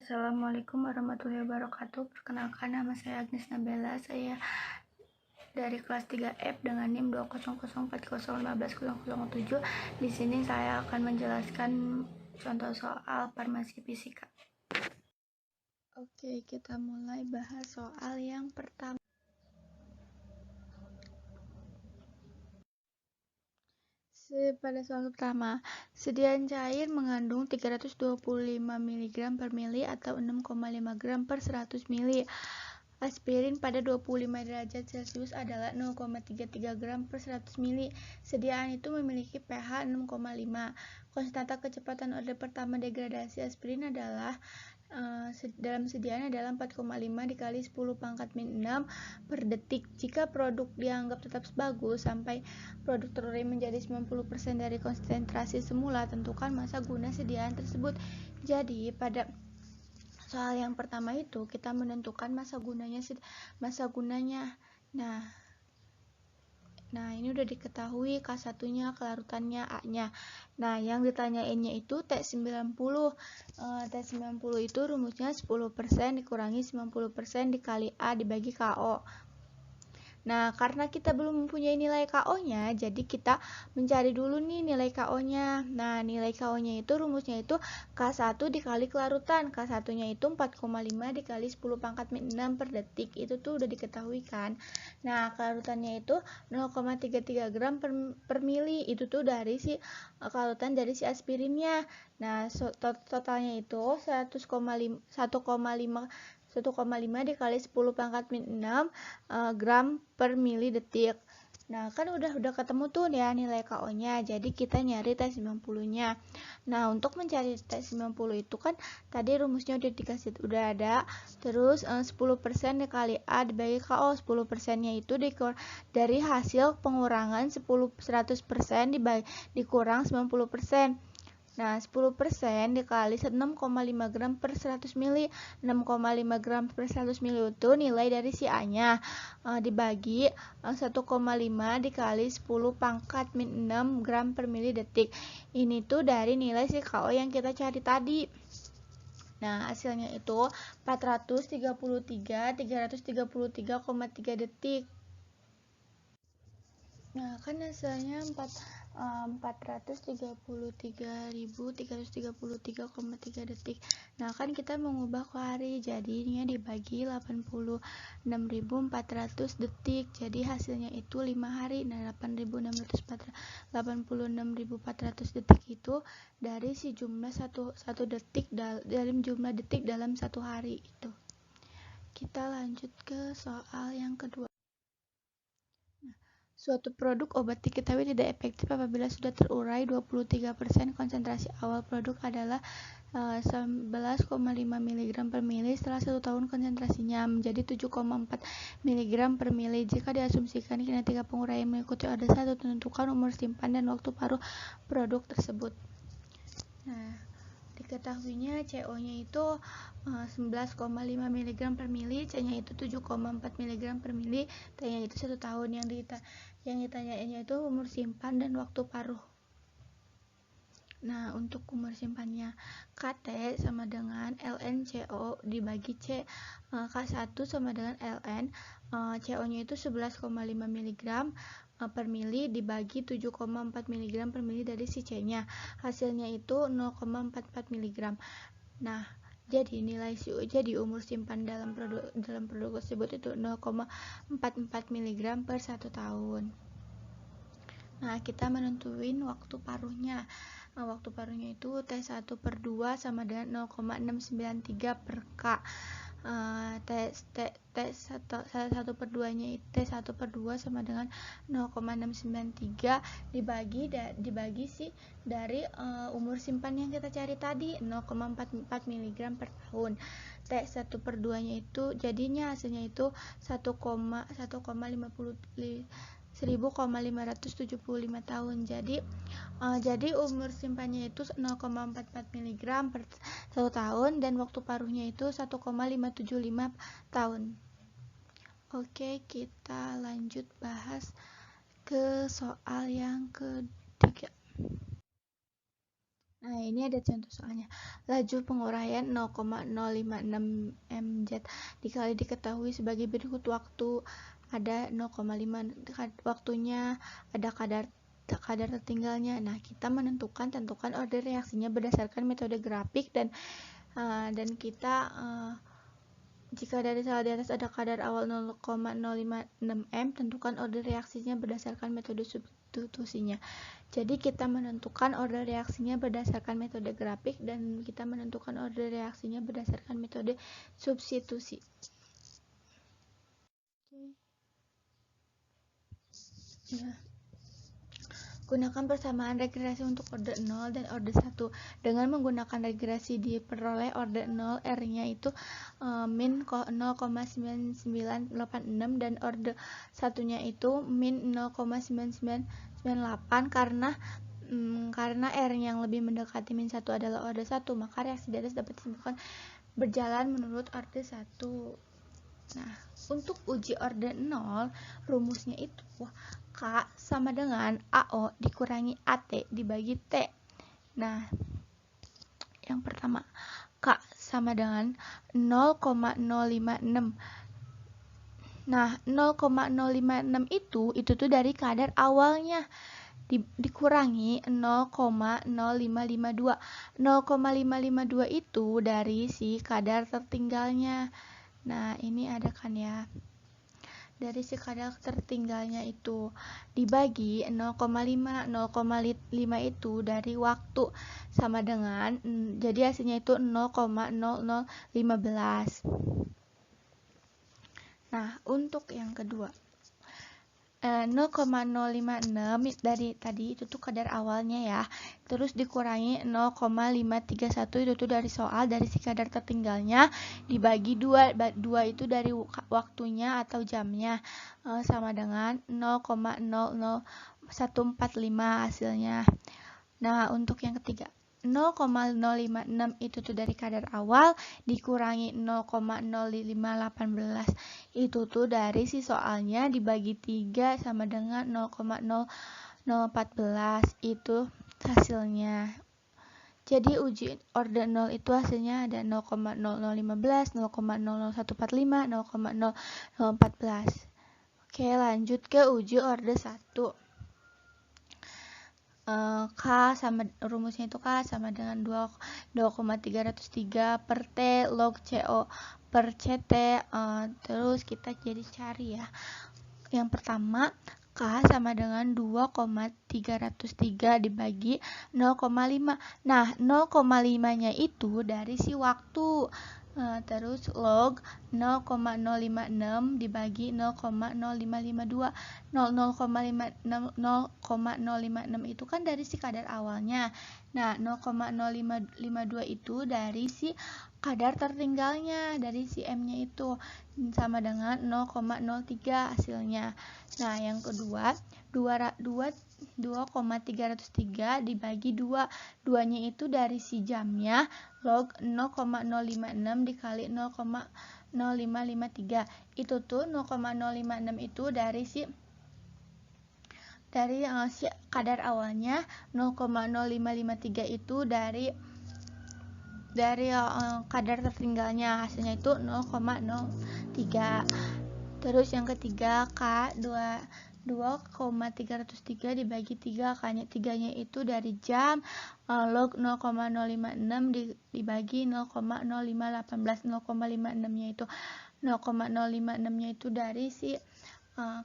Assalamualaikum warahmatullahi wabarakatuh. Perkenalkan, nama saya Agnes Nabela. Saya dari kelas 3F dengan NIM 20040150007. Di sini saya akan menjelaskan contoh soal farmasi fisika. Oke, kita mulai bahas soal yang pertama. Pada soal pertama, sediaan cair mengandung 325 mg per mili atau 6,5 gram per 100 mili. Aspirin pada 25 derajat Celcius adalah 0,33 gram per 100 mili. Sediaan itu memiliki pH 6,5. Konstanta kecepatan orde pertama degradasi aspirin adalah dalam sediaan adalah 4,5 dikali 10 pangkat min 6 per detik. Jika produk dianggap tetap bagus sampai produk terurai menjadi 90% dari konsentrasi semula, tentukan massa guna sediaan tersebut. Jadi pada soal yang pertama itu kita menentukan massa gunanya. Nah, ini udah diketahui K1-nya, kelarutannya, A-nya. Nah, yang ditanyainnya itu T90. T90 itu rumusnya 10% dikurangi 90% dikali A dibagi KO. Nah, karena kita belum mempunyai nilai KO-nya, jadi kita mencari dulu nih nilai KO-nya. Nah, nilai KO-nya itu rumusnya itu K1 dikali kelarutan. K1-nya itu 4,5 dikali 10 pangkat min 6 per detik. Itu tuh udah diketahui kan. Nah, kelarutannya itu 0,33 gram per mili. Itu tuh dari si kelarutan dari si aspirinnya. Nah, totalnya itu 1,5 dikali 10 pangkat min 6 gram per mili detik. Nah, kan udah ketemu tuh ya nilai KO-nya. Jadi kita nyari T90-nya. Nah, untuk mencari T90 itu kan tadi rumusnya udah ada. Terus 10% dikali A dibagi KO. 10%-nya itu dari hasil pengurangan 100% dikurang 90%. Nah, 10% dikali 6,5 gram per 100 mili. 6,5 gram per 100 mili itu nilai dari si A-nya. Dibagi 1,5 dikali 10 pangkat min 6 gram per mili detik. Ini tuh dari nilai si KO yang kita cari tadi. Nah, hasilnya itu 333,3 detik. Nah, kan hasilnya 433.333,3 detik. Nah, kan kita mengubah ke hari, jadinya dibagi 86.400 detik. Jadi hasilnya itu 5 hari. Nah, 86.400 detik itu dari si jumlah satu detik dalam jumlah detik dalam satu hari itu. Kita lanjut ke soal yang kedua. Suatu produk obat diketahui tidak efektif apabila sudah terurai 23%. Konsentrasi awal produk adalah 11,5 mg per mili. Setelah 1 tahun konsentrasinya menjadi 7,4 mg per mili. Jika diasumsikan kinetika penguraian mengikuti orde 1, tentukan umur simpan dan waktu paruh produk tersebut. Nah, diketahuinya CO-nya itu 11,5 mg per mili, C-nya itu 7,4 mg per mili, T-nya itu 1 tahun. Yang ditanyainnya itu umur simpan dan waktu paruh. Nah, untuk umur simpannya KT sama dengan ln CO dibagi C. K1 sama dengan ln CO-nya itu 11,5 mg per mili dibagi 7,4 mg per mili dari si C-nya. Hasilnya itu 0,44 mg. Nah, jadi umur simpan dalam produk tersebut itu 0,44 mg per 1 tahun. Nah, kita menentuin waktu paruhnya. Waktu paruhnya itu T1 per 2 sama dengan 0,693 per K. T1 per 2 nya T1 per 2 sama dengan 0,693 dibagi sih dari umur simpan yang kita cari tadi 0,44 mg per tahun. T1 per 2 nya itu jadinya hasilnya itu 1,575 tahun. Jadi umur simpannya itu 0,44 mg per 1 tahun dan waktu paruhnya itu 1,575 tahun. Oke, kita lanjut bahas ke soal yang ketiga. Nah, ini ada contoh soalnya. Laju penguraian 0,056 mZ dikali diketahui sebagai berikut waktu ada 0,5 waktunya, ada kadar tertinggalnya. Nah, kita tentukan order reaksinya berdasarkan metode grafik dan kita jika dari sel di atas ada kadar awal 0,056 m, tentukan order reaksinya berdasarkan metode substitusinya. Jadi kita menentukan order reaksinya berdasarkan metode grafik dan kita menentukan order reaksinya berdasarkan metode substitusi. Nah, gunakan persamaan regresi untuk order 0 dan order 1. Dengan menggunakan regresi diperoleh order 0 R-nya itu min 0,9986 dan order 1-nya itu min 0,9998 karena R yang lebih mendekati min 1 adalah order 1, maka reaksi di atas dapat disimpulkan berjalan menurut order 1. Nah, untuk uji order 0, rumusnya itu K sama dengan AO dikurangi AT dibagi T. Nah, yang pertama, K sama dengan 0,056. Nah, 0,056 itu tuh dari kadar awalnya dikurangi 0,0552. 0,552 itu dari si kadar tertinggalnya. Nah, ini ada kan ya. Dari si kadar tertinggalnya itu dibagi 0,5 itu dari waktu sama dengan jadi hasilnya itu 0,0015. Nah, untuk yang kedua 0,056 dari tadi itu tuh kadar awalnya ya, terus dikurangi 0,531 itu tuh dari soal dari si kadar tertinggalnya dibagi 2 itu dari waktunya atau jamnya sama dengan 0,00145 hasilnya. Nah, untuk yang ketiga 0,056 itu tuh dari kadar awal dikurangi 0,0518 itu tuh dari si soalnya dibagi 3 sama dengan 0,0014 itu hasilnya. Jadi uji order 0 itu hasilnya ada 0,0015, 0,00145, 0,0014. Oke, lanjut ke uji order 1. K sama rumusnya itu K sama dengan 2,303 per T log CO per CT. Terus kita jadi cari ya. Yang pertama, K sama dengan 2,303 dibagi 0,5. Nah, 0,5-nya itu dari si waktu. Terus log 0,056 dibagi 0,0552. 0,056 itu kan dari si kadar awalnya. Nah, 0,052 itu dari si kadar tertinggalnya, dari si M-nya itu sama dengan 0,03 hasilnya. Nah, yang kedua 2,303 dibagi 2. 2-nya itu dari si jamnya log 0,056 dikali 0,0553. Itu tuh 0,056 itu dari si kadar awalnya, 0,0553 itu dari kadar tertinggalnya, hasilnya itu 0,03. Terus yang ketiga K 2,303 dibagi 3, K-nya itu dari jam log 0,056 dibagi 0,0518. 0,56-nya itu 0,056-nya itu dari si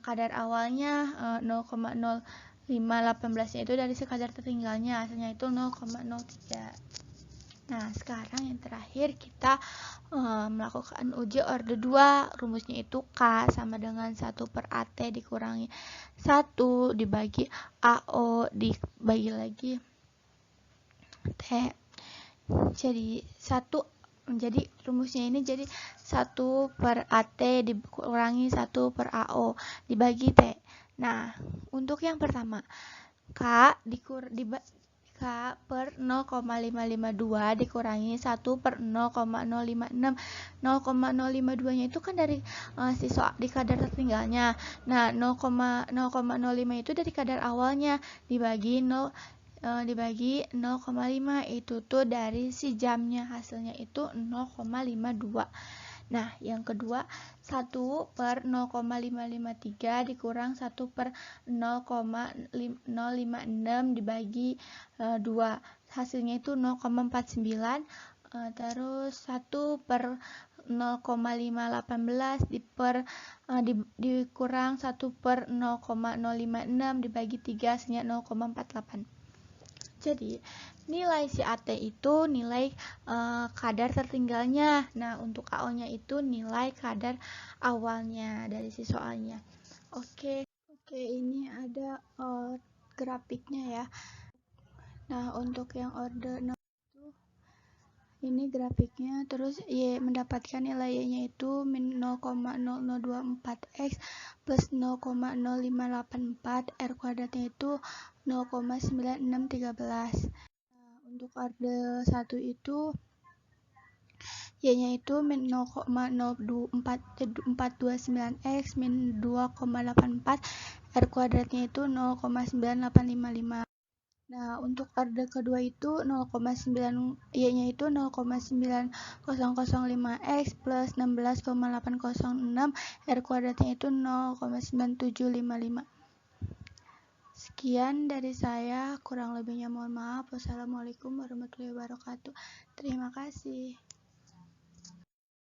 kadar awalnya 0,0518-nya itu dari si kadar tertinggalnya, hasilnya itu 0,03. Nah, sekarang yang terakhir kita melakukan uji order 2. Rumusnya itu K sama dengan 1 per AT dikurangi 1 dibagi AO dibagi lagi T. Jadi rumusnya ini jadi 1 per AT dikurangi 1 per AO dibagi T. Nah, untuk yang pertama K per 0,552 dikurangi 1 per 0,056. 0,052-nya itu kan dari di kadar tertinggalnya. Nah, 0,05 itu dari kadar awalnya dibagi 0 dibagi 0,5, itu tuh dari si jamnya, hasilnya itu 0,52. Nah, yang kedua, 1 per 0,553 dikurang 1 per 0,056 dibagi 2. Hasilnya itu 0,49. Terus 1 per 0,518 dikurang 1 per 0,056 dibagi 3, hasilnya 0,48. Jadi nilai si AT itu nilai kadar tertinggalnya. Nah, untuk KO-nya itu nilai kadar awalnya dari si soalnya. Oke, ini ada grafiknya ya. Nah, untuk yang order 0 itu ini grafiknya, terus Y mendapatkan nilai Y-nya itu min 0,0024 X plus 0,0584, R kuadratnya itu 0,9613. Untuk order 1 itu Y-nya itu min 0,0429 X min 2,84, R kuadratnya itu 0,9855. Nah, untuk order kedua itu 0,9 Y-nya itu 0,9005 X plus 16,806, R kuadratnya itu 0,9755. Sekian dari saya, kurang lebihnya mohon maaf. Wassalamualaikum warahmatullahi wabarakatuh. Terima kasih.